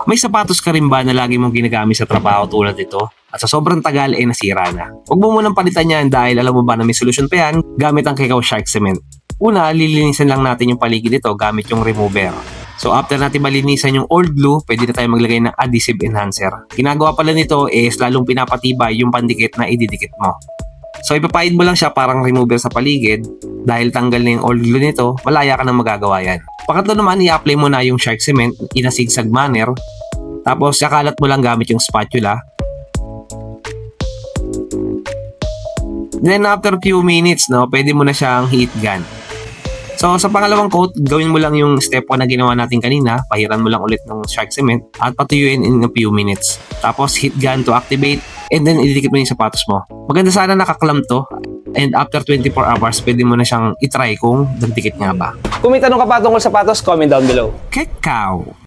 May sapatos ka rin ba na lagi mong ginagamit sa trabaho tulad nito at sa sobrang tagal nasira na? Huwag mo munang palitan yan dahil alam mo ba na may solusyon pa yan gamit ang Kikaw Shark Cement. Una, lilinisan lang natin yung paligid nito gamit yung remover. So after natin malinisan yung old glue, pwede na tayo maglagay ng adhesive enhancer. Ginagawa pala nito is lalong pinapatibay yung pandikit na ididikit mo. So ipapahid mo lang siya parang remover sa paligid. Dahil tanggal na yung old glue nito, malaya ka nang magagawa yan. Pangatlo naman, i-apply mo na yung shark cement in a zigzag manner. Tapos kakalat mo lang gamit yung spatula. Then after few minutes, pwede mo na siyang heat gun. So sa pangalawang coat, gawin mo lang yung step 1 na ginawa natin kanina. Pahiran mo lang ulit ng shark cement at patuyuin in a few minutes. Tapos heat gun to activate and then ididikit mo yung sapatos mo. Maganda sana nakaklam to. And after 24 hours, pwede mo na siyang itry kung nagdikit nga ba. Kung may tanong ka pa tungkol sapatos, comment down below. Kikaw!